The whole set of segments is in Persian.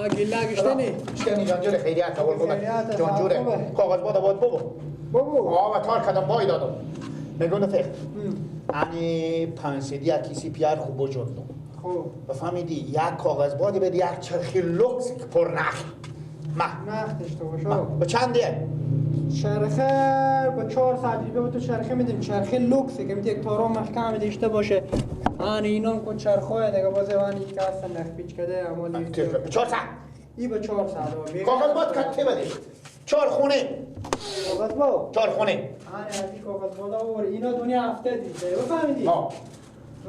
گله گشتنی گشتنی جانجور خیریت اول بودن جانجوره کاغذ بادا باید ببو آه و تار کدم بای دادم نگونه فکر انی پنسیدی کسی پیار خوب بجندم خوب بفهمیدی یک کاغذ بادی بده یک چرخی لوکس پر نخ نخ داشته باشو به چنده؟ چرخه با 4 ساعت به تو چرخه میدیم چرخه لوکسه که میده یک تارا محکم داشته باشه اینا کو چرخه دیگه باز وانی که اصلا نخ پیچ کرده اما 4 ساعت ای با 4 ساعت کاغذ باد کته بده 4 خونه کاغذ با 4 خونه این کاغذ باد آور اینا دنیا هفته دیده بفهمیدی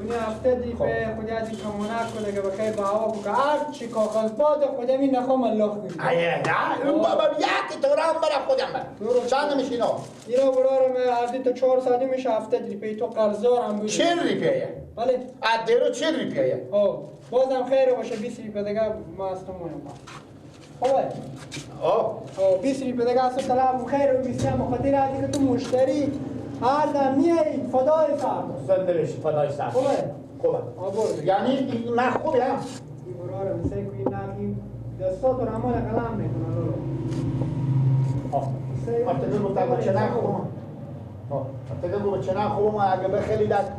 دنیا هفته دی به خودی از این کمونک کنه که بخیر با هوا که هر چی کاغذ باد خودم این نخوام الله کنیم ایه نه اون بابا یک تو رام برم خودم برم چند میشه اینا؟ اینا برارم هردی تا 4 ساعتی میشه هفته دی پی تو قرضدار هم بودی 40 روپیه بله از دیرو 40 روپیه بازم خیره باشه 20 روپیه دیگه ما از تو مونم خوبه 20 روپیه دیگه از تو طلب خیره و 20 هم خاطر هردی که تو مشتری هر میای فدای سر زندگیش فدای سر خوبه یعنی این نه خوبه هم این براره مثل که این نمی دستات رو همه کلام میکنه اتگه گفتم چه نه خوبه اتگه گفتم چه نه خوبه اگه بخیلی دست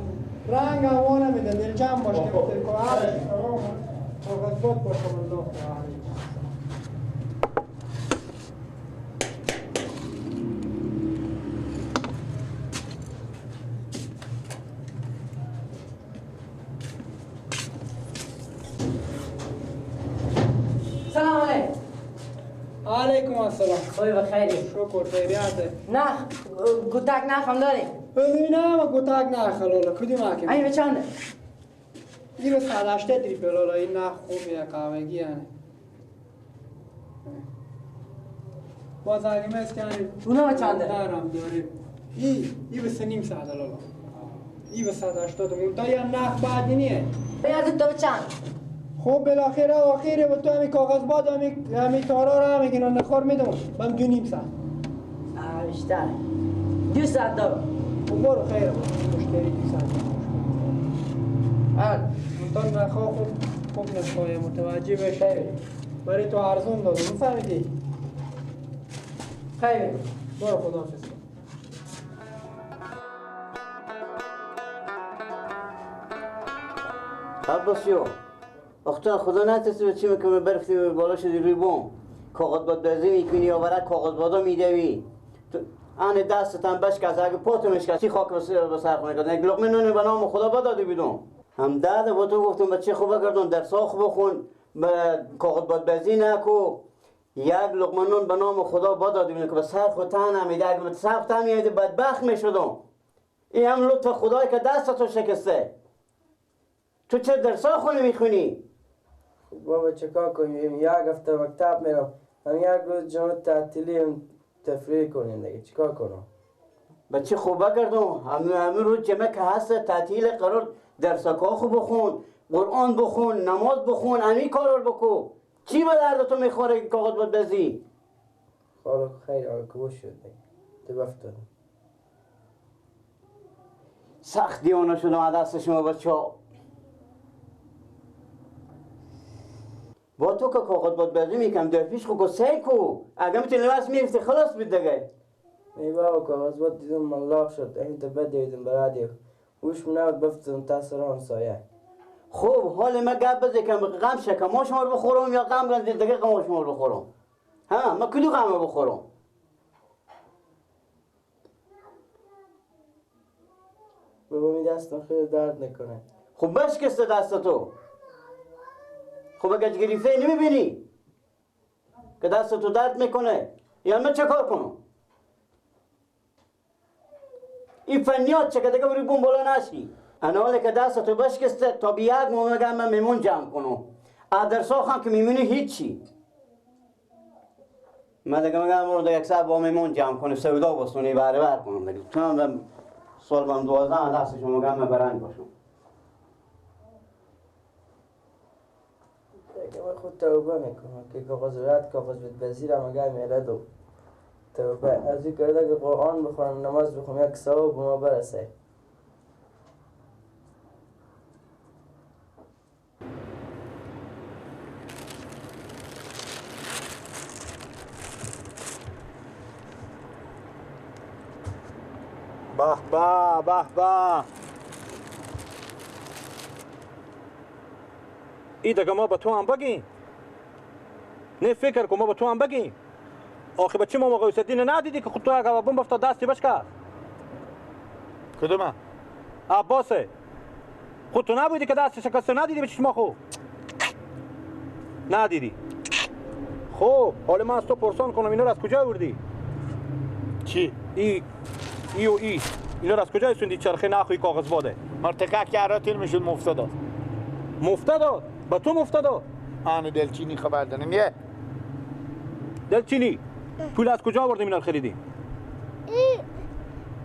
رنگ هوا نمیده دل جمع باش که مثل که کاغذ باد باشه الله سلام علیکم. علیکم السلام. خوبی بخیری؟ شکر خیریته. نه گوتک نخم داری؟ نه ما گوتک نخ لالا کدوم حکم؟ این به چنده؟ این به 180 ریپل لالا این نخ خوبیه قهوگی یعنی. باز اگه مثل اونا به چنده؟ دارم داریم. این به 3.5 ساعت لالا. این به 180 منتها یا نخ بعدی نیه. بیاد تو به چند؟ خب بالاخره آخره با تو همین کاغذ باد همین تارا رو همین گناه نخور میدم من 2.5 ساعت بیشتر 2 ساعت دارم خب برو خیره با مشتری 2 ساعت منتها نخواه خوب نخواه متوجه بشه برای تو ارزون دادم فهمیدی؟ خیلی برو خداحافظ عباسیو اختار خدا نترسی چی میکنه برفتی بالا شدی روی بوم کاغذ باد بازی میکنی آورد کاغذ بادا میدوی آن دستتان بشکست اگه پاتو میشکست چی خاک به سر خونه کردن یک لقمه نون به نام خدا بدادی بدون هم داده با تو گفتم بچه خوبه کردن درسا خوب بخون کاغذ باد بازی نکو یک لقمه نون به نام خدا بدادی بدون که به سر خود تن نمیده اگه به سر تن میده بدبخت میشدم این هم لطف خدای که دستتو شکسته تو چه درسا خونه میخونی؟ بابا چکار کنیم یک هفته مکتب میرم هم یک روز جمعه تعطیلی هم تفریح کنیم دیگه چیکار کنم بچه خوبه کردم همین روز جمعه که هست تعطیل قرار درسکا خوب بخون قرآن بخون نماز بخون همین کار رو بکن چی به درد تو میخوره که کاغذ بود بزی خاله خیر آقا کبوش شد دیگه تو بفتادم سخت دیوانه شدم از دست شما بچه ها با تو که کاغذ بود بزی میکنم در پیش خود سعی کو اگه میتونی لباس میفتی خلاص بید دیگه ای بابا کاغذ بود دیدم ملاق شد این تو بد دیدم برادیو گوش منو بفتادم تاثران سایه خوب حال ما گپ بزی که غم شکم شما رو بخورم یا غم گندید دیگه غم شما رو بخورم ها ما کدو غم رو بخورم بابا می دستم خیلی درد نکنه خب بشکسته دست تو خب اگه گریفته نمیبینی که دست تو درد میکنه یا من چه کار کنم این فنیات چه که دیگه بری بوم بالا نشی انا حالی که دست تو بشکسته تا بیاد مومگم من میمون جمع کنم درسا هم که میمونی هیچی من دیگه میگم برو دیگه یک ساعت با میمون جمع کنه سودا بستونی بره بر کنم دیگه تو هم سال بام 12 دست شما گم من برنگ باشم دیگه من خود توبه میکنم که کاغذ رد کاغذ بید بزیرم اگر میردم توبه از این کرده که قرآن بخونم نماز بخونم یک ثواب به ما برسه به به به به. ای دیگه ما به تو هم بگیم. نه فکر کن ما به تو هم بگیم. آخه بچه ما موقع سدین ندیدی که خود تو اگه بم افتاد دستی بشکست. کدومه؟ عباسه. خود تو نبودی که دستی شکسته ندیدی به چشم خو؟ ندیدی. خب حالا من از تو پرسان کنم اینا رو از کجا آوردی؟ چی؟ ای و ای اینا رو از کجا رسوندی؟ چرخه نخوی کاغذ باده. مرتکک کراتین میشد مفته داد. مفته داد؟ به تو مفته داد؟ آن دلچینی خبر دارن یه دلچینی پول از کجا آوردی اینا رو خریدی؟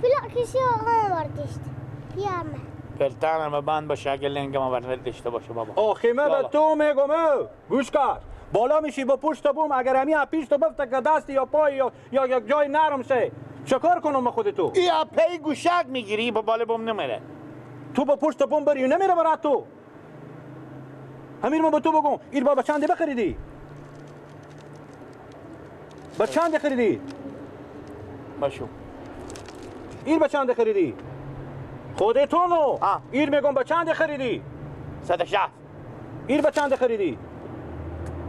پول کسی آقا آوردیشت پیامه پلتانم بند باشه اگه لنگم آورده داشته باشه بابا. آخه من به تو میگم گوش کن. بالا میشی با پشت بوم اگر همی پیش تو بفته که دستی یا پای یا یک جای نرم شه چکار کنم خود تو؟ ای پی گوشک میگیری با بالا بوم نمیره. تو با پشت بوم بری نمیره برات تو. همین من به تو بگم این با چند بخریدی؟ با چند خریدی؟ باشو. این با چند خریدی؟ خودتونو. این میگم با چند خریدی؟ 160. این با چند خریدی؟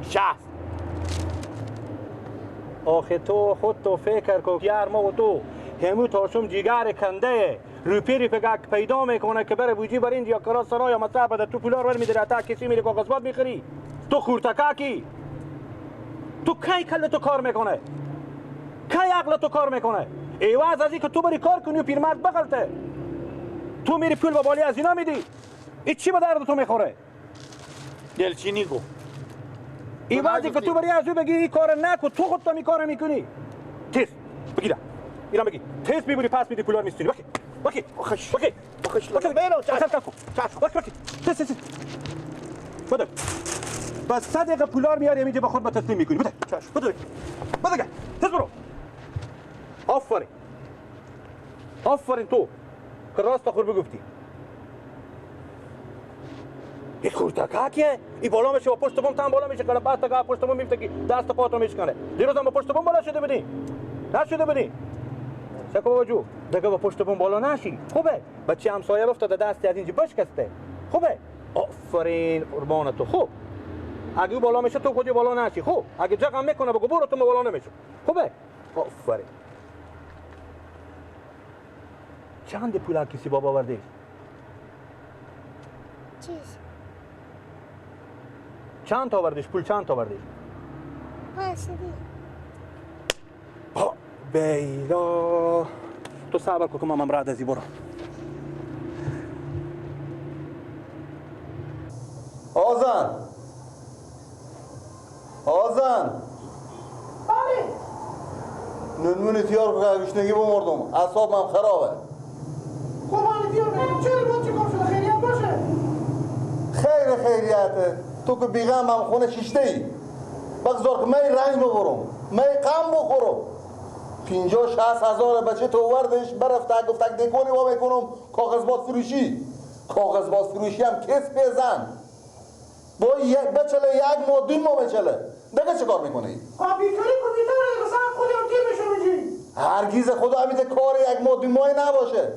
60. آخه تو خود تو فکر کن یار ما و تو همو تاشم جیگر کنده روپی فگک پیدا میکنه که بره بوجی برین یا کرا سرا یا مصابه تو پولار ور میدره تا کسی میره کاغذباد میخری. تو خورتکاکی. تو کی کل تو کار میکنه؟ کی عقل تو کار میکنه؟ ایواز از این که تو بری کار کنی و پیرمرد بغلته تو میری پول با بالی از اینا میدی. این چی به درد تو میخوره؟ دلچینی گو. ایوازی که تو بری از او بگی این کار نکن تو خود تو می کار میکنی. تیز بگیرم ایران بگی تیز میبوری پس میدی پولار میستونی. باکی بیرو چشم کن باکی تیز بده بس 100 دقیقه پولار میاری میده با خود با تسلیم میکنی. بده بده تیز برو. آفرین تو که راست خور بگفتی. این خورتکاکیه ای بالا میشه با پشت بوم تام بالا میشه کلا بعد تا پشت بوم میفته که دست پاتو میشکنه. دیروز هم با پشت بوم بالا شده بودی نشده بودی سکو وجو دیگه با پشت بوم بالا نشی. خوبه بچه همسایه افتاده دستی از اینجا بشکسته. خوبه آفرین قربان تو. خوب اگه او بالا میشه تو خودی بالا نشی. خوب اگه جگم میکنه بگو برو تو بالا نمیشه. خوبه آفرین. چند پول کسی بابا آوردی؟ چیز چند تا آوردیش؟ پول چند تا آوردیش؟ 500. بیلا تو صبر کن که من مراد ازی برو. آزن بله نونمونی تیار که گشنگی بمردم اعصابم خرابه. خب من تیار کنم چرا بود چه کار شده خیریت باشه؟ خیریته تو که بیغم هم خونه شیشته ای بگذار که می رنج ببرم می قم بخورم. 50-60 هزار بچه تو وردش برفته گفتک دیکونی با میکنم کاغذباد فروشی هم کس بزن با بچله 1 ماه 2 ماه بچله دیگه چه کار میکنه ای؟ کامپیوتری دیگه ساعت خودی هم تیر بشه میجی هرگیز خدا همیده کار 1 ماه 2 ماهی نباشه.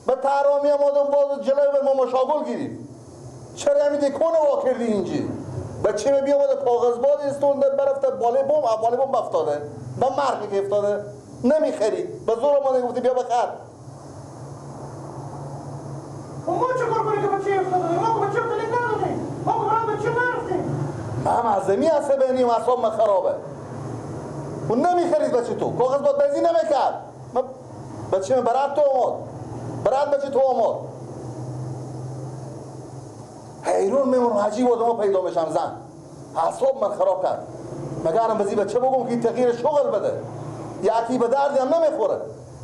به ترامی هم آدم باز جلوی بر ما مشاغل گیریم. چرا همیده کنه وا کردی اینجی؟ بچه می بیامده کاغذباد استونده برفته بالی بوم بفتاده با مرگی که افتاده نمیخرید به زور آمده گفتی بیا بخر. ما چه کار کنیم که بچه افتاده؟ ما که بچه افتاده نداریم ما که برای بچه نرفتیم من معظمی هسته بینیم اصاب من خرابه و نمیخرید بچه تو کاغذباد بزی نمیکرد. بچه من برات تو آمد برات بچه تو آمد حیرون میمونم عجیب آدم ها پیدا میشم زن اعصاب من خراب کرد. مگرم بزی بچه بگم که تغییر شغل بده یکی به دردی هم نمیخوره.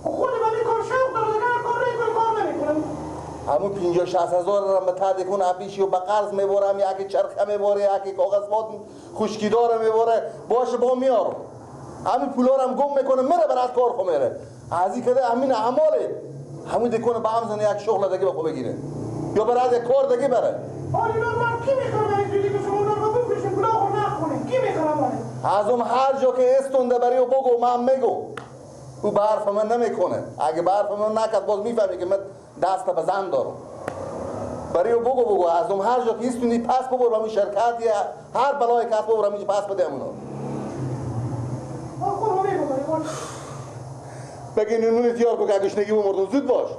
خود من این کار شوق داره دیگه کار نمیکنه کار نمیکنم. همون 50-60 هزار دارم به ترد کنه اپیشی و به قرض میبرم یکی چرخه میبره یکی کاغذباد خشکیدار میبره باشه با میارم همین پولارم گم میکنه میره برات کار خو میره از این کده همین اعماله همون دیکنه به هم زنه یک شغل دیگه بخو بگیره یا برات یک کار دیگه بره. حالی من کی میخوام این جوری که شما رو بفروشین پولا خو نخونین کی میخوام ازم هر جا که استونده بری و بگو من میگو او به حرف من نمیکنه. اگه به حرف من نکرد باز میفهمی که من دست به زن دارم. برای او بگو از اون هر جا که ایستونی پس ببر به شرکت یا هر بلای کس ببر همینجا پس بده همونو. بگی نمونه تیار کو که گشنگی بمردون زود باش.